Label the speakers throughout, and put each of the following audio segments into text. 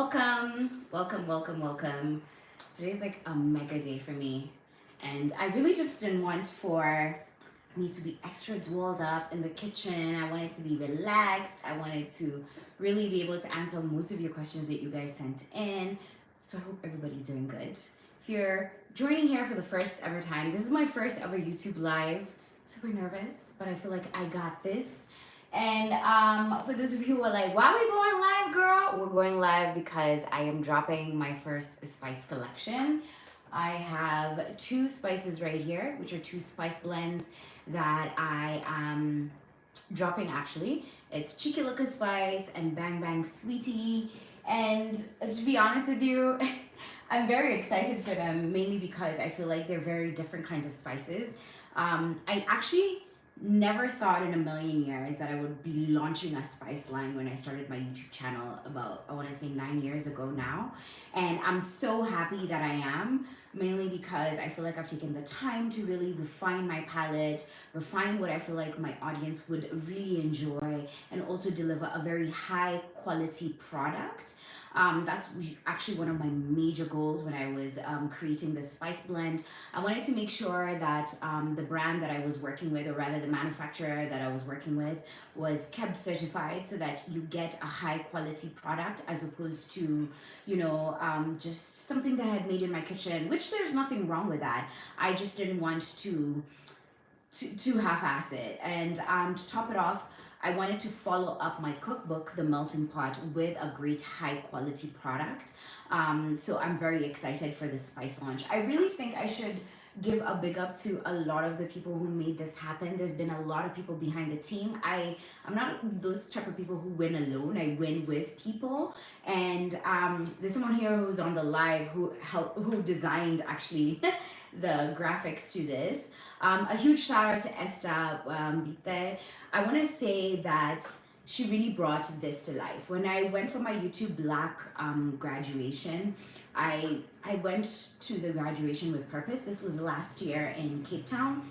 Speaker 1: Welcome. Today's like a mega day for me, and I really just didn't want for me to be extra dwelled up in the kitchen. I wanted to be relaxed. I wanted to really be able to answer most of your questions that you guys sent in. So I hope everybody's doing good. If you're joining here for the first ever time, this is my first ever YouTube live. Super nervous, but I feel like I got this. And for those of you who are like, why are we going live, girl? We're going live because I am dropping my first spice collection. I have two spices right here, which are two spice blends that I am dropping actually. It's Cheeky Looka Spice and Bang Bang Sweetie. And to be honest with you, I'm very excited for them, mainly because I feel like they're very different kinds of spices. I actually never thought in a million years that I would be launching a spice line when I started my YouTube channel about, I want to say 9 years ago now. And I'm so happy that I am, mainly because I feel like I've taken the time to really refine my palette, refine what I feel like my audience would really enjoy, and also deliver a very high quality product. That's actually one of my major goals when I was creating this spice blend. I wanted to make sure that the brand that I was working with, or rather the manufacturer that I was working with, was KEB certified, so that you get a high quality product as opposed to, just something that I had made in my kitchen, which there's nothing wrong with that. I just didn't want to half-ass it. And to top it off, I wanted to follow up my cookbook, The Melting Pot, with a great high quality product. So I'm very excited for this spice launch. I really think I should give a big up to a lot of the people who made this happen. There's been a lot of people behind the team. I'm not those type of people who win alone. I win with people. And there's someone here who's on the live who designed actually the graphics to this. A huge shout out to Esther Bite. I want to say that she really brought this to life. When I went for my YouTube Black graduation, I went to the graduation with purpose. This was last year in Cape Town,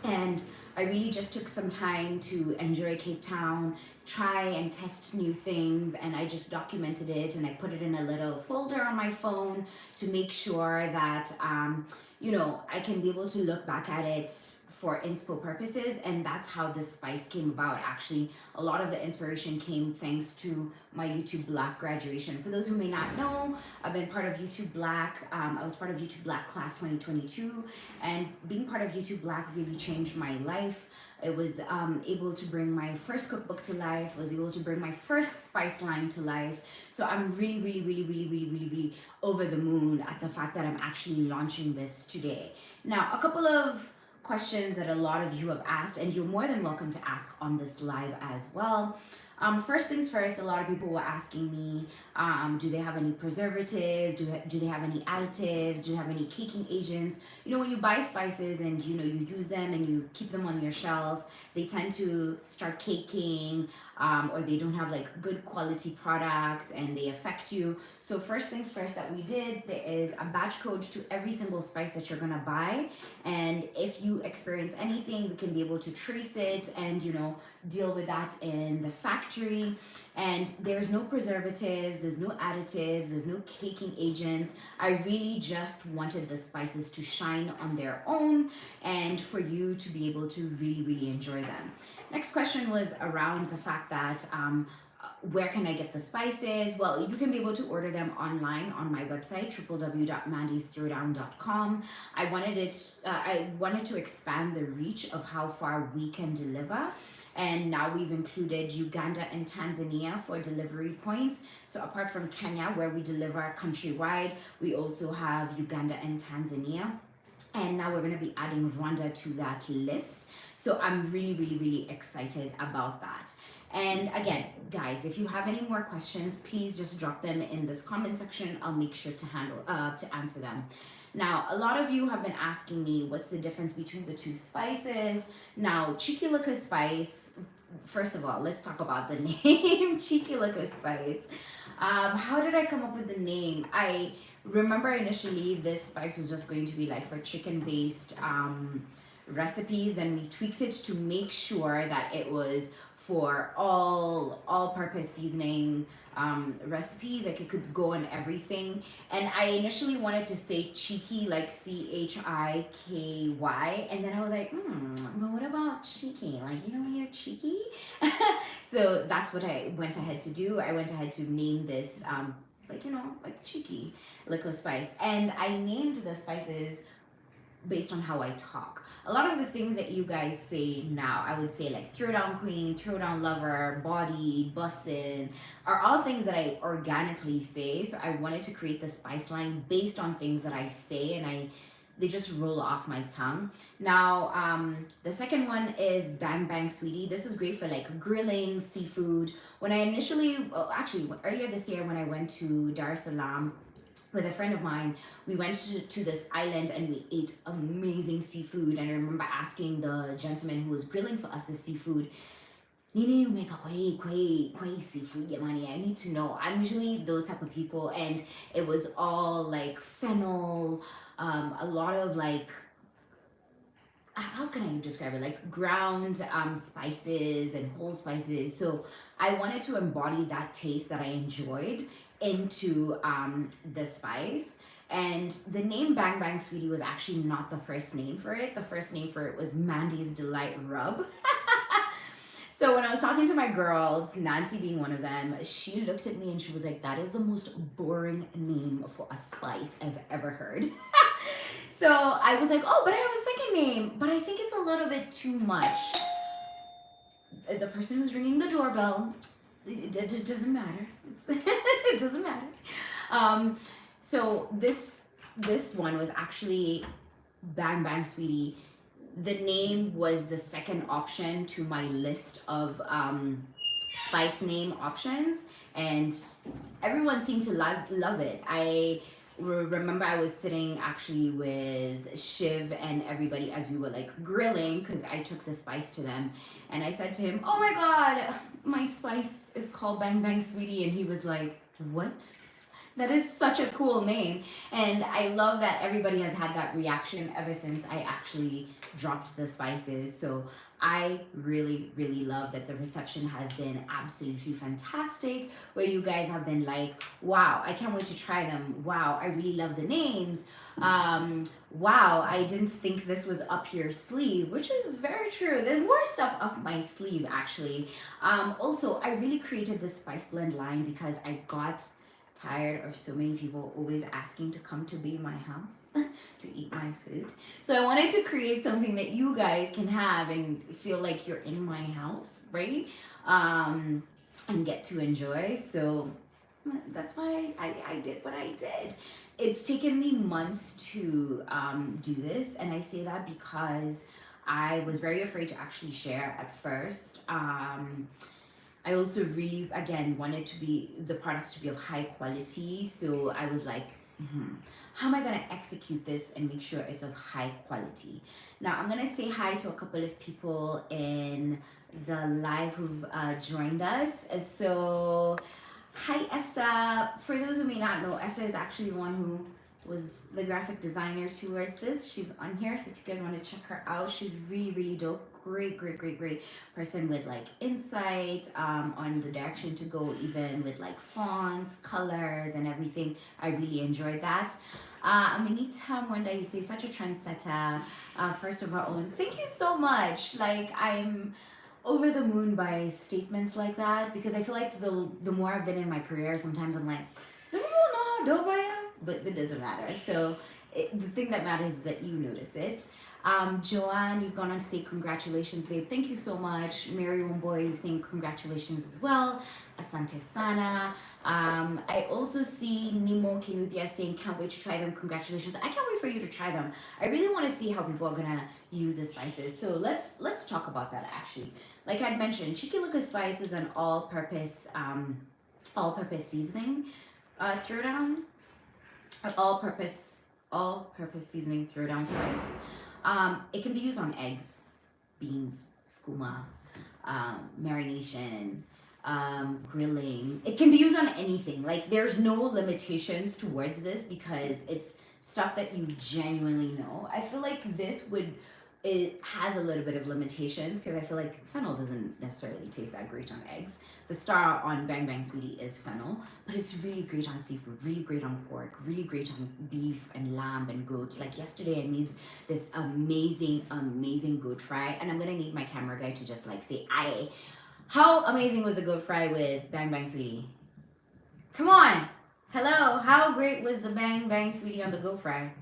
Speaker 1: and I really just took some time to enjoy Cape Town, try and test new things, and I just documented it and I put it in a little folder on my phone to make sure that I can be able to look back at it for inspo purposes. And that's how this spice came about. Actually, a lot of the inspiration came thanks to my YouTube Black graduation. For those who may not know, I've been part of YouTube Black. I was part of YouTube Black class 2022, and being part of YouTube Black really changed my life. It was able to bring my first cookbook to life, was able to bring my first spice line to life. So I'm really over the moon at the fact that I'm actually launching this today. Now, a couple of questions that a lot of you have asked, and you're more than welcome to ask on this live as well. First things first, a lot of people were asking me, do they have any preservatives? Do they have any additives? Do you have any caking agents? When you buy spices and you use them and you keep them on your shelf, they tend to start caking, or they don't have like good quality product and they affect you. So first things first that we did, there is a batch code to every single spice that you're gonna buy. And if you experience anything, we can be able to trace it and deal with that in the factory. And there's no preservatives, there's no additives, there's no caking agents. I really just wanted the spices to shine on their own and for you to be able to really enjoy them. Next question was around the fact that where can I get the spices? Well, you can be able to order them online on my website, www.mandisthrowdown.com. I wanted to expand the reach of how far we can deliver. And now we've included Uganda and Tanzania for delivery points. So apart from Kenya, where we deliver countrywide, we also have Uganda and Tanzania. And now we're going to be adding Rwanda to that list. So I'm really excited about that. And again, guys, if you have any more questions, please just drop them in this comment section. I'll make sure to answer them. Now, a lot of you have been asking me what's the difference between the two spices. Now, Cheeky Looka Spice, first of all, let's talk about the name Cheeky Looka Spice. How did I come up with the name? I remember initially this spice was just going to be like for chicken-based recipes, and we tweaked it to make sure that it was for all-purpose seasoning recipes. Like it could go on everything. And I initially wanted to say cheeky, like Chiky, and then I was like, but what about cheeky? Like, you know, you're cheeky. So that's what I went ahead to do. I went ahead to name this like, you know, like cheeky liquor spice, and I named the spices based on how I talk. A lot of the things that you guys say now, I would say like throw down queen, throw down lover, body, bussin', are all things that I organically say. So I wanted to create the spice line based on things that I say, and they just roll off my tongue. Now, the second one is Bang Bang Sweetie. This is great for like grilling, seafood. When I initially, actually earlier this year when I went to Dar es Salaam, with a friend of mine, we went to this island and we ate amazing seafood. And I remember asking the gentleman who was grilling for us the seafood, Nini, you make a quay seafood, yeah, money. I need to know. I'm usually those type of people, and it was all like fennel, a lot of like, how can I describe it? Like ground spices and whole spices. So I wanted to embody that taste that I enjoyed into the spice. And the name Bang Bang Sweetie was actually not the first name for it. The first name for it was Mandi's Delight Rub. So when I was talking to my girls, Nancy being one of them, she looked at me and she was like, that is the most boring name for a spice I've ever heard. So I was like, oh, but I have a second name, but I think it's a little bit too much. The person who's ringing the doorbell, it just doesn't matter. It doesn't matter. So this one was actually Bang Bang Sweetie. The name was the second option to my list of spice name options, and everyone seemed to love it. I remember I was sitting actually with Shiv and everybody as we were like grilling, because I took the spice to them, and I said to him, oh my god, my spice is called Bang Bang Sweetie, and he was like, what? That is such a cool name. And I love that everybody has had that reaction ever since I actually dropped the spices. So I really, really love that the reception has been absolutely fantastic, where you guys have been like, wow, I can't wait to try them. Wow, I really love the names. Wow, I didn't think this was up your sleeve, which is very true. There's more stuff up my sleeve, actually. Also, I really created this spice blend line because I got tired of so many people always asking to come to be in my house to eat my food. So I wanted to create something that you guys can have and feel like you're in my house, right? And get to enjoy. So that's why I did what I did. It's taken me months to do this, and I say that because I was very afraid to actually share at first. I also really, again, wanted the products to be of high quality. So I was like, how am I going to execute this and make sure it's of high quality? Now, I'm going to say hi to a couple of people in the live who've joined us. So, hi, Esther. For those who may not know, Esther is actually the one who was the graphic designer towards this. She's on here, so if you guys want to check her out, she's really, really dope. Great person with like insight on the direction to go, even with like fonts, colors, and everything. I really enjoyed that. Amanita Mwanda, you say such a trendsetter, first of our own. Thank you so much. Like, I'm over the moon by statements like that, because I feel like the more I've been in my career, sometimes I'm like, do people know how dope I am? But it doesn't matter. So the thing that matters is that you notice it. Joanne, you've gone on to say congratulations, babe. Thank you so much. Mary Womboy, you're saying congratulations as well. Asante Sana. I also see Nimo Kinuthia saying can't wait to try them. Congratulations. I can't wait for you to try them. I really want to see how people are gonna use the spices. So let's talk about that actually. Like I'd mentioned, Cheeky Luka Spice is an all-purpose seasoning throwdown. All-purpose seasoning throwdown spice. It can be used on eggs, beans, skooma, marination, grilling. It can be used on anything. Like, there's no limitations towards this because it's stuff that you genuinely know. I feel like this would it has a little bit of limitations because I feel like fennel doesn't necessarily taste that great on eggs. The star on Bang Bang Sweetie is fennel, but it's really great on seafood, really great on pork, really great on beef and lamb and goat. Like yesterday, I made this amazing, amazing goat fry, and I'm gonna need my camera guy to just like say, "Aye, how amazing was the goat fry with Bang Bang Sweetie? Come on, hello, how great was the Bang Bang Sweetie on the goat fry?"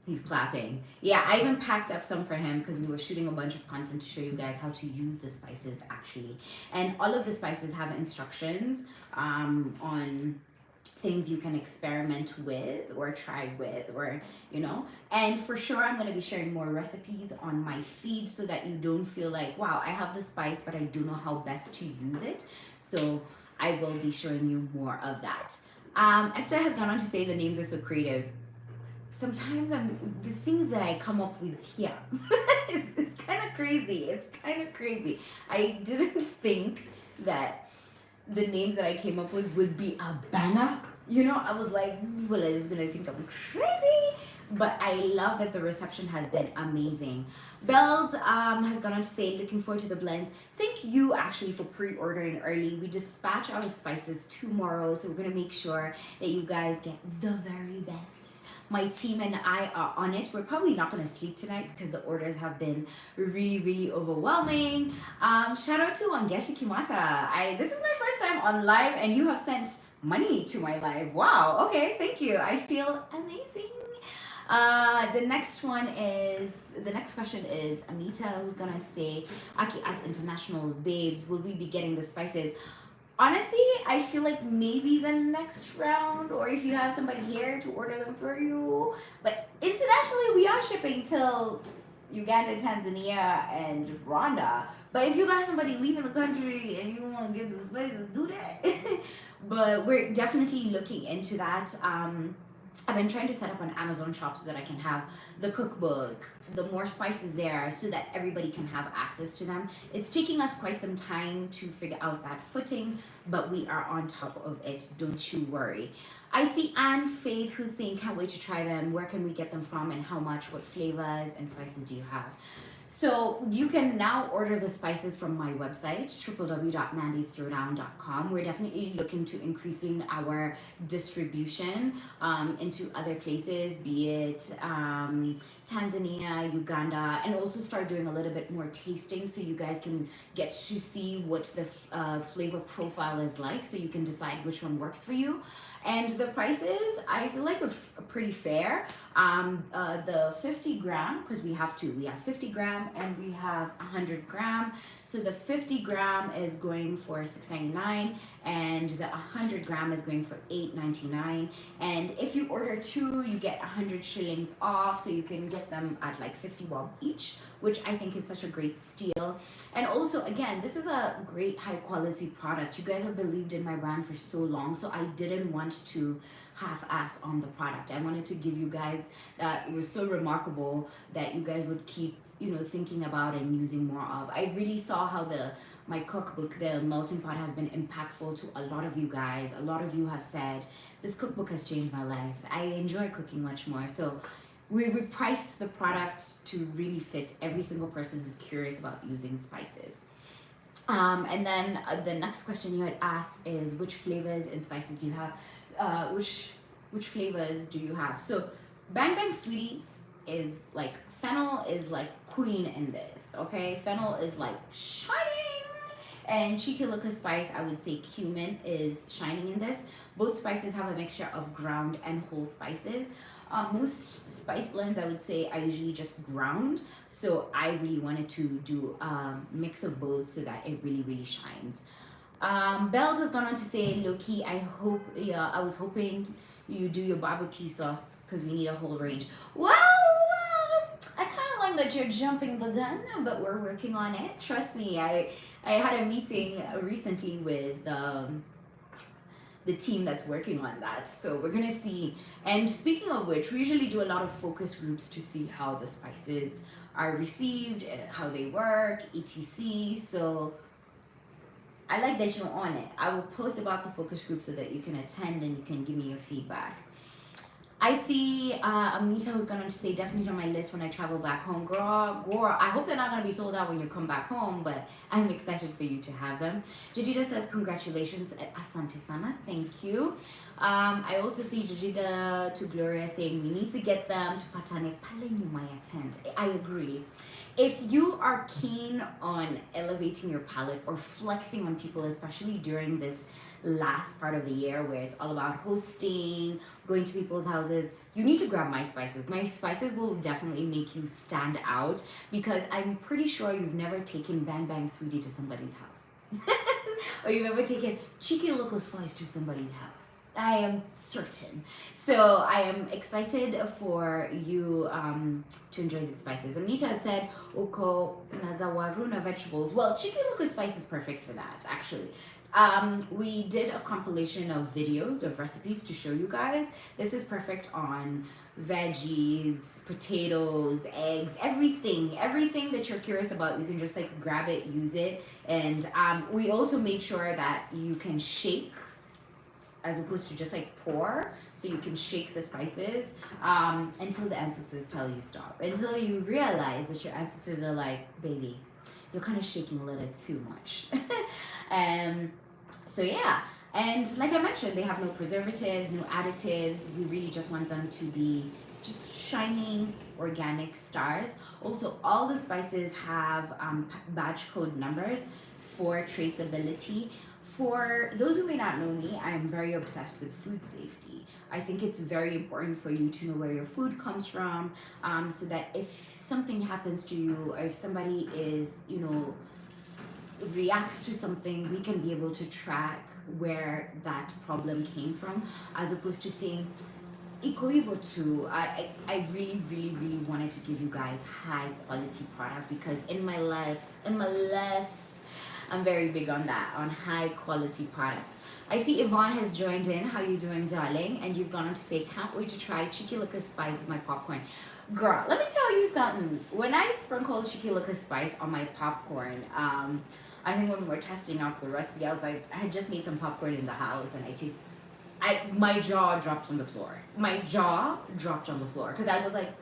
Speaker 1: He's clapping. Yeah, I even packed up some for him because we were shooting a bunch of content to show you guys how to use the spices actually. And all of the spices have instructions on things you can experiment with or try with, or and for sure I'm going to be sharing more recipes on my feed so that you don't feel like, wow, I have the spice but I don't know how best to use it. So I will be showing you more of that. Esther has gone on to say the names are so creative. Sometimes the things that I come up with here it's kind of crazy. It's kind of crazy. I didn't think that the names that I came up with would be a banger. I was like, people are just gonna think I'm crazy. But I love that the reception has been amazing. Bells has gone on to say, looking forward to the blends. Thank you actually for pre-ordering early. We dispatch our spices tomorrow, so we're gonna make sure that you guys get the very best. My team and I are on it. We're probably not going to sleep tonight because the orders have been really, really overwhelming. Shout out to Wangeshi Kimata. This is my first time on live and you have sent money to my live. Wow. Okay. Thank you. I feel amazing. The next question is Amita, who's going to say, Aki as internationals, babes, will we be getting the spices? Honestly, I feel like maybe the next round, or if you have somebody here to order them for you. But internationally, we are shipping till Uganda, Tanzania, and Rwanda. But if you got somebody leaving the country and you want to get the spices, do that. But we're definitely looking into that. I've been trying to set up an Amazon shop so that I can have the cookbook, the more spices there, so that everybody can have access to them. It's taking us quite some time to figure out that footing, but we are on top of it. Don't you worry. I see Anne Faith who's saying, can't wait to try them. Where can we get them from and how much? What flavors and spices do you have? So you can now order the spices from my website, www.mandisthrowdown.com. We're definitely looking to increasing our distribution into other places, be it Tanzania, Uganda, and also start doing a little bit more tasting so you guys can get to see what the flavor profile is like so you can decide which one works for you. And the prices, I feel like are pretty fair. The 50 gram, because we have 50 gram and we have 100 gram. So the 50 gram is going for $6.99 and the 100 gram is going for $8.99. And if you order two, you get 100 shillings off, so you can get them at like 50 bob each, which I think is such a great steal. And also, again, this is a great high quality product. You guys have believed in my brand for so long, so I didn't want to half-ass on the product. I wanted to give you guys that it was so remarkable that you guys would keep thinking about and using more of. I really saw how my cookbook, the melting pot, has been impactful to a lot of you guys. A lot of you have said this cookbook has changed my life. I enjoy cooking much more. So we priced the product to really fit every single person who's curious about using spices. And then the next question you had asked is, which flavors and spices do you have? Which flavors do you have? So Bang Bang Sweetie is like, fennel is like queen in this, okay? Fennel is like shining, and Chikiluka spice, I would say cumin is shining in this. Both spices have a mixture of ground and whole spices. Most spice blends, I would say, I usually just ground. So I really wanted to do a mix of both so that it really, really shines. Bells has gone on to say, Loki, I was hoping you do your barbecue sauce because we need a whole range. Well, I kind of like that you're jumping the gun, but we're working on it. Trust me, I had a meeting recently with the team that's working on that, so we're gonna see. And speaking of which, we usually do a lot of focus groups to see how the spices are received, how they work, etc. So I like that you're on it. I will post about the focus group so that you can attend and you can give me your feedback. I see Amita who's going to say definitely on my list when I travel back home. Girl, I hope they're not going to be sold out when you come back home, but I'm excited for you to have them. Jadida says congratulations at Asante Sana. Thank you. I also see Jadida to Gloria saying we need to get them to Patane Pale Nyumaya tent. I agree. If you are keen on elevating your palate or flexing on people, especially during this last part of the year where it's all about hosting, going to people's houses, you need to grab my spices. My spices will definitely make you stand out because I'm pretty sure you've never taken Bang Bang Sweetie to somebody's house. Or you've ever taken Cheeky Loco Spice to somebody's house. I am certain. So I am excited for you to enjoy the spices. Anita said, Oko Nazawaruna vegetables. Well, Cheeky Loco Spice is perfect for that, actually. We did a compilation of videos of recipes to show you guys. This is perfect on veggies, potatoes, eggs, everything that you're curious about. You can just like grab it, use it. And we also made sure that you can shake as opposed to just like pour, so you can shake the spices until the ancestors tell you stop, until you realize that your ancestors are like, baby, you're kind of shaking a little too much. So yeah, and like I mentioned, they have no preservatives, no additives. We really just want them to be just shining organic stars. Also, all the spices have batch code numbers for traceability. For those who may not know me, I am very obsessed with food safety. I think it's very important for you to know where your food comes from, so that if something happens to you, or if somebody is, reacts to something, we can be able to track where that problem came from, as opposed to saying, Iko hivyo tu. I really, really, really wanted to give you guys high quality product because in my life, I'm very big on that, on high quality products. I see Yvonne has joined in. How you doing, darling? And you've gone on to say, can't wait to try Cheeky Loco Spice with my popcorn. Girl, let me tell you something. When I sprinkled Cheeky Loco Spice on my popcorn, I think when we were testing out the recipe, I was like, I had just made some popcorn in the house and my jaw dropped on the floor. My jaw dropped on the floor because I was like,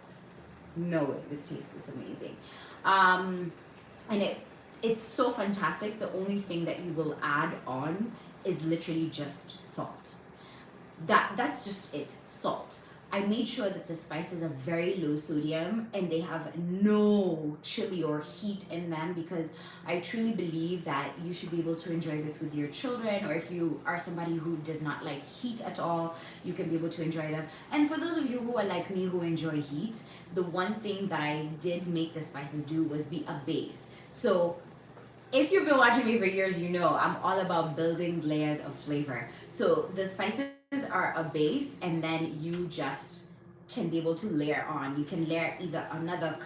Speaker 1: no way, this tastes is amazing. And it's so fantastic. The only thing that you will add on is literally just salt. That's just it, salt. I made sure that the spices are very low sodium and they have no chili or heat in them because I truly believe that you should be able to enjoy this with your children, or if you are somebody who does not like heat at all, you can be able to enjoy them. And for those of you who are like me who enjoy heat, the one thing that I did make the spices do was be a base. So if you've been watching me for years, you know I'm all about building layers of flavor. So the spices are a base, and then you just can be able to layer on. You can layer either another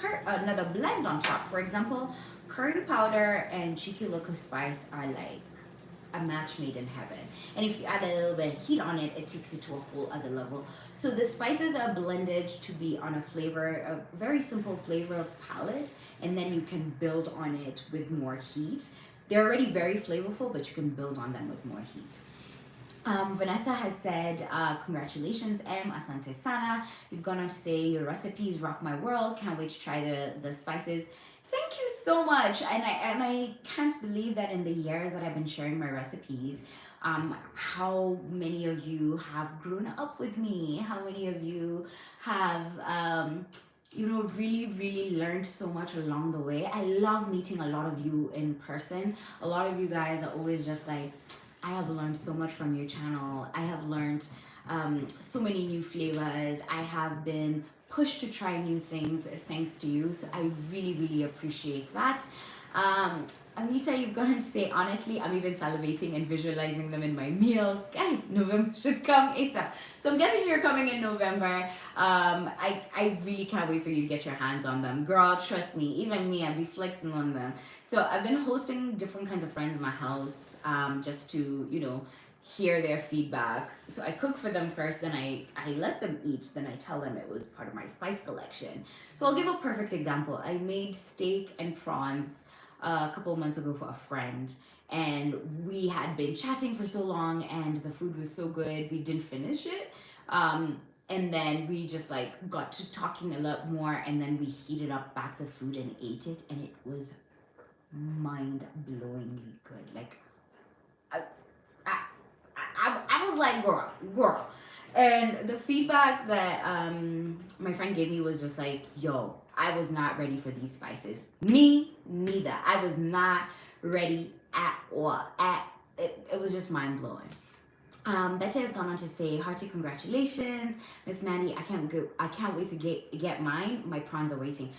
Speaker 1: blend on top. For example, curry powder and Cheeky Loco Spice are like a match made in heaven. And if you add a little bit of heat on it, it takes it to a whole other level. So the spices are blended to be on a very simple flavor palette, and then you can build on it with more heat. They're already very flavorful, but you can build on them with more heat. Vanessa has said, congratulations, Asante Sana. You've gone on to say your recipes rock my world. Can't wait to try the spices. Thank you so much. And I can't believe that in the years that I've been sharing my recipes, how many of you have grown up with me, how many of you have really, really learned so much along the way. I love meeting a lot of you in person. A lot of you guys are always just like, I have learned so much from your channel. I have learned so many new flavors. I have been pushed to try new things thanks to you. So I really, really appreciate that. Anita, you've gone to say, honestly, I'm even salivating and visualizing them in my meals. Okay, November should come ASAP. So I'm guessing you're coming in November. I really can't wait for you to get your hands on them. Girl, trust me, even me, I'll be flexing on them. So I've been hosting different kinds of friends in my house just to, hear their feedback. So I cook for them first, then I let them eat, then I tell them it was part of my spice collection. So I'll give a perfect example. I made steak and prawns a couple of months ago for a friend, and we had been chatting for so long and the food was so good we didn't finish it. And then we just like got to talking a lot more, and then we heated up back the food and ate it, and it was mind-blowingly good. Like I, I, I was like, girl. And the feedback that my friend gave me was just like, yo, I was not ready for these spices. Me neither. I was not ready at all. It was just mind blowing. Betty has gone on to say, hearty congratulations, Miss Mandi. I can't wait to get mine. My prawns are waiting.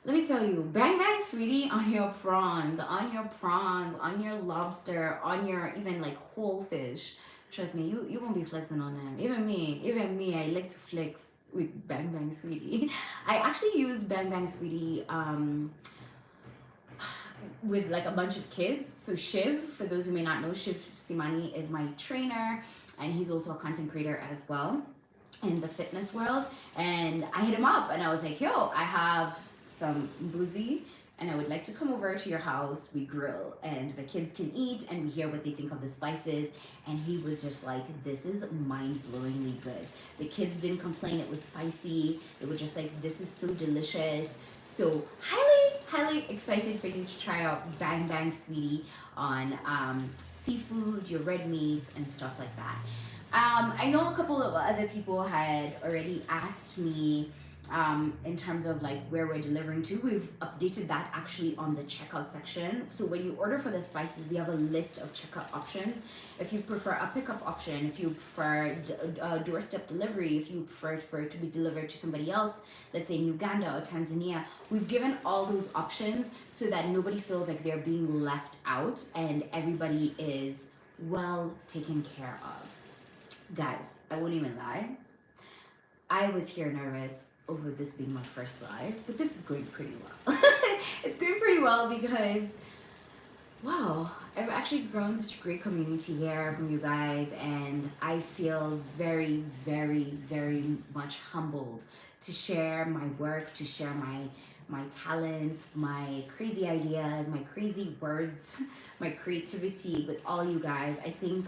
Speaker 1: Let me tell you, bang bang, sweetie, on your prawns, on your lobster, on your even like whole fish. Trust me, you won't be flexing on them. Even me, I like to flex with bang bang, sweetie. I actually used bang bang, sweetie, with like a bunch of kids. So Shiv, for those who may not know, Shiv Simani is my trainer, and he's also a content creator as well in the fitness world. And I hit him up and I was like, yo, I have some boozy and I would like to come over to your house. We grill and the kids can eat and we hear what they think of the spices. And he was just like, this is mind-blowingly good. The kids didn't complain it was spicy. They were just like, this is so delicious. So highly excited for you to try out Bang Bang Sweetie on seafood, your red meats and stuff like that. I know a couple of other people had already asked me in terms of like where we're delivering to. We've updated that actually on the checkout section. So when you order for the spices, we have a list of checkout options. If you prefer a pickup option, if you prefer doorstep delivery, if you prefer for it to be delivered to somebody else, let's say in Uganda or Tanzania, we've given all those options so that nobody feels like they're being left out and everybody is well taken care of. Guys, I won't even lie. I was here nervous over this being my first live, but this is going pretty well. It's going pretty well because, wow, I've actually grown such a great community here from you guys, and I feel very, very, very much humbled to share my work, to share my talent, my crazy ideas, my crazy words, my creativity with all you guys. I think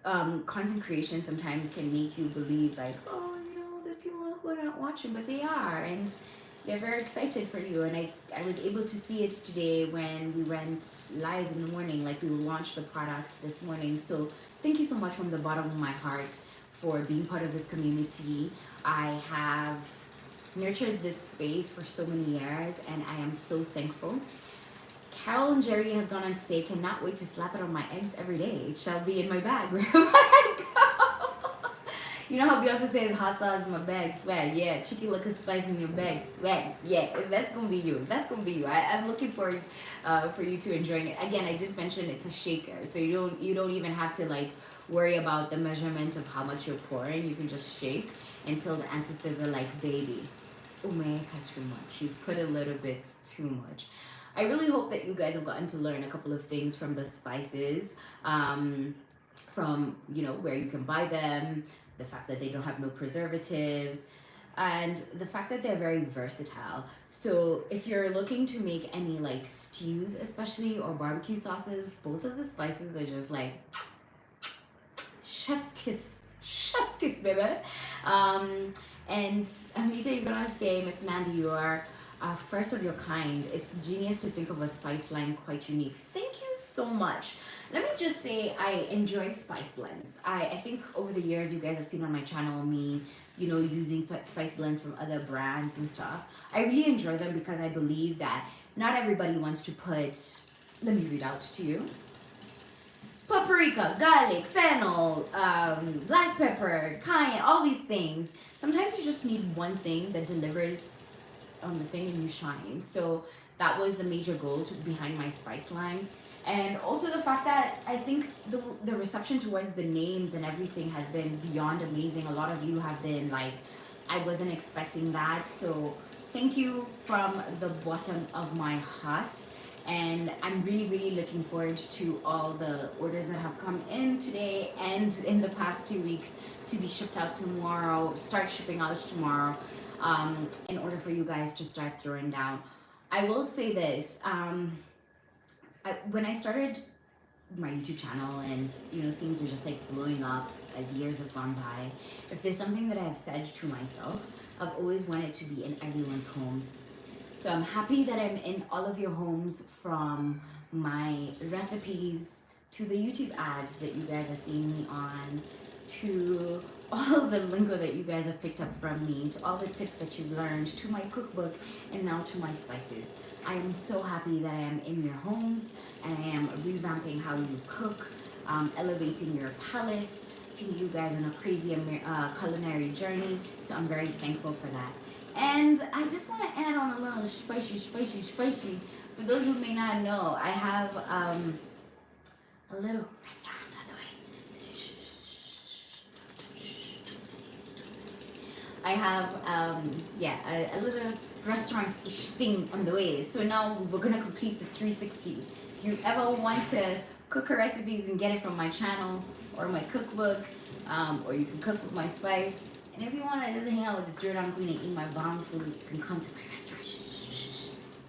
Speaker 1: content creation sometimes can make you believe like, oh, you know, there's people who are not watching, but they are, and they're very excited for you. And I was able to see it today when we went live in the morning, like we launched the product this morning. So thank you so much from the bottom of my heart for being part of this community. I have nurtured this space for so many years and I am so thankful. Carol and Jerry has gone on to say, cannot wait to slap it on my eggs every day. It shall be in my bag wherever I go. You know how Beyonce says hot sauce in my bag, swag. Yeah, chicken liquor spice in your bag, swag. Yeah, that's gonna be you. That's gonna be you. I'm looking forward for you to enjoying it. Again, I did mention it's a shaker, so you don't even have to like worry about the measurement of how much you're pouring. You can just shake until the ancestors are like, baby, umeka too much. You've put a little bit too much. I really hope that you guys have gotten to learn a couple of things from the spices, from, you know, where you can buy them, the fact that they don't have no preservatives, and the fact that they're very versatile. So if you're looking to make any like stews especially or barbecue sauces, both of the spices are just like chef's kiss, baby. And Amita, you're gonna say, Miss Mandi, you are first of your kind. It's genius to think of a spice line quite unique. Thank you so much. Let me just say I enjoy spice blends. I think over the years you guys have seen on my channel me, you know, using spice blends from other brands and stuff. I really enjoy them because I believe that not everybody wants to put, let me read out to you, paprika, garlic, fennel, black pepper, cayenne, all these things. Sometimes you just need one thing that delivers on the thing and you shine. So that was the major goal behind my spice line. And also the fact that I think the reception towards the names and everything has been beyond amazing. A lot of you have been like, I wasn't expecting that. So thank you from the bottom of my heart. And I'm really, really looking forward to all the orders that have come in today and in the past 2 weeks to be shipped out tomorrow, start shipping out tomorrow, in order for you guys to start throwing down. I will say this, when I started my YouTube channel, and things were just like blowing up as years have gone by. If there's something that I've said to myself, I've always wanted to be in everyone's homes. So I'm happy that I'm in all of your homes, from my recipes to the YouTube ads that you guys are seeing me on, to all the lingo that you guys have picked up from me, to all the tips that you've learned, to my cookbook, and now to my spices. I am so happy that I am in your homes, and I am revamping how you cook, elevating your palates, taking you guys on a crazy culinary journey. So I'm very thankful for that. And I just want to add on a little spicy. For those who may not know, I have a little restaurant on the way. I have a little restaurant-ish thing on the way. So now we're gonna complete the 360. If you ever want to cook a recipe, you can get it from my channel or my cookbook, or you can cook with my spice. And if you want to just hang out with the Jordan Queen and eat my bomb food, you can come to my restaurant.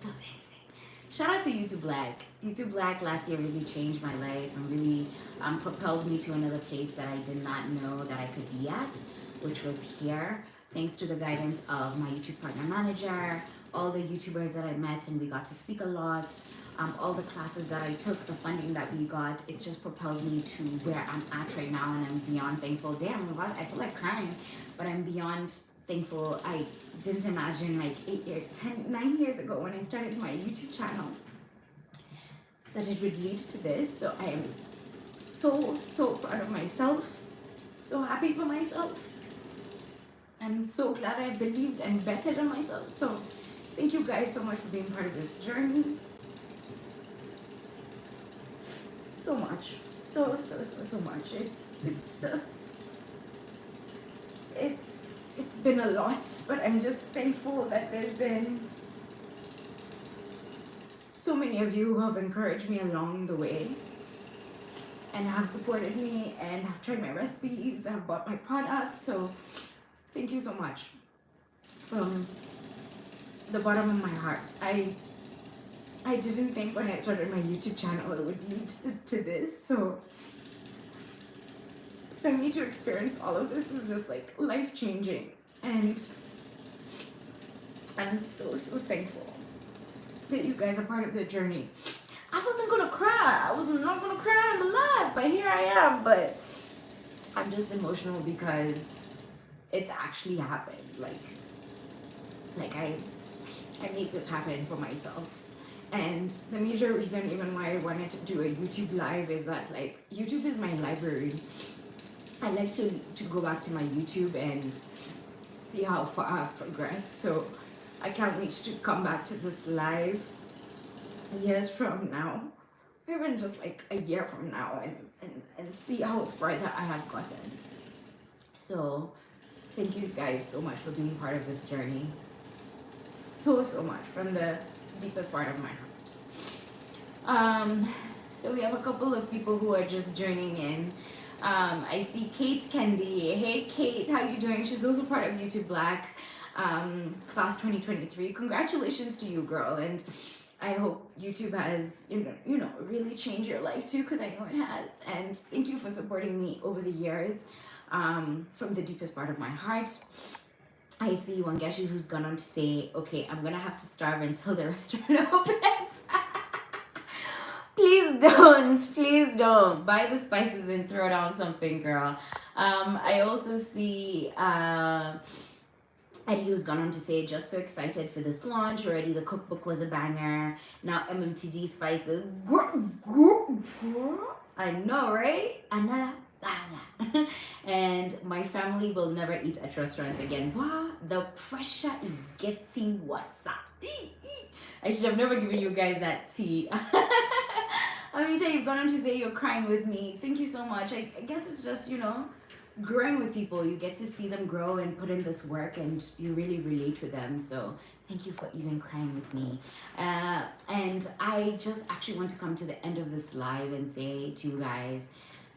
Speaker 1: Don't say anything. Shout out to YouTube Black. YouTube Black last year really changed my life and really propelled me to another place that I did not know that I could be at, which was here. Thanks to the guidance of my YouTube partner manager, all the YouTubers that I met, and we got to speak a lot. All the classes that I took, the funding that we got, it's just propelled me to where I'm at right now, and I'm beyond thankful. Damn, I feel like crying, but I'm beyond thankful. I didn't imagine like 9 years ago when I started my YouTube channel that it would lead to this. So I am so proud of myself, so happy for myself. I'm so glad I believed and betted on myself. So thank you guys so much for being part of this journey. So much, so much. It's been a lot, but I'm just thankful that there's been so many of you who have encouraged me along the way and have supported me and have tried my recipes, have bought my products. So thank you so much from the bottom of my heart. I didn't think when I started my YouTube channel it would lead to this. So for me to experience all of this is just like life-changing, and I'm so thankful that you guys are part of the journey. I wasn't gonna cry. I was not gonna cry on the live, but here I am. But I'm just emotional because it's actually happened. Like I made this happen for myself. And the major reason even why I wanted to do a YouTube live is that like YouTube is my library. I like to go back to my YouTube and see how far I've progressed. So I can't wait to come back to this live years from now, even just like a year from now, and see how further I have gotten. So thank you guys so much for being part of this journey. So much from the deepest part of my heart. So we have a couple of people who are just joining in. I see Kate Kendi. Hey Kate, how you doing? She's also part of YouTube Black, class 2023. Congratulations to you, girl, and I hope YouTube has really changed your life too, because I know it has. And thank you for supporting me over the years, from the deepest part of my heart. I see Wangeshi, who's gone on to say, okay, I'm gonna have to starve until the restaurant opens. Please don't buy the spices and throw down something, girl. I also see Eddie, who's gone on to say, just so excited for this launch already. The cookbook was a banger. Now MMTD spices, I know, right? Another banger. And my family will never eat at restaurants again. Wow, the pressure is getting worse. I should have never given you guys that tea. Amita, you've gone on to say you're crying with me. Thank you so much. I guess it's just, growing with people. You get to see them grow and put in this work, and you really relate with them. So thank you for even crying with me. And I just actually want to come to the end of this live and say to you guys,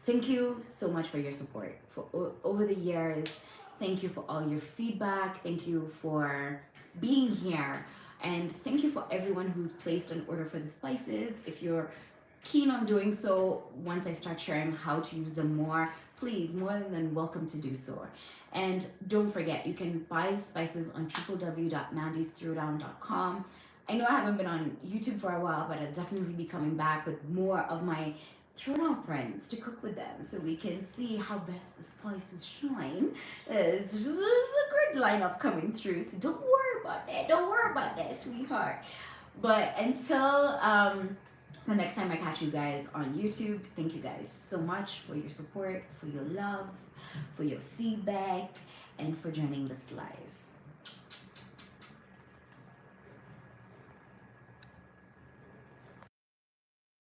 Speaker 1: thank you so much for your support for over the years. Thank you for all your feedback. Thank you for being here. And thank you for everyone who's placed an order for the spices. If you're keen on doing so once I start sharing how to use them more. Please, more than welcome to do so. And don't forget, you can buy spices on www.mandisthrowdown.com. I know I haven't been on YouTube for a while, but I'll definitely be coming back with more of my throwdown friends to cook with them so we can see how best the spices shine. It's just a good lineup coming through, so don't worry about that. Don't worry about that, sweetheart. But until the next time I catch you guys on YouTube, thank you guys so much for your support, for your love, for your feedback, and for joining this live.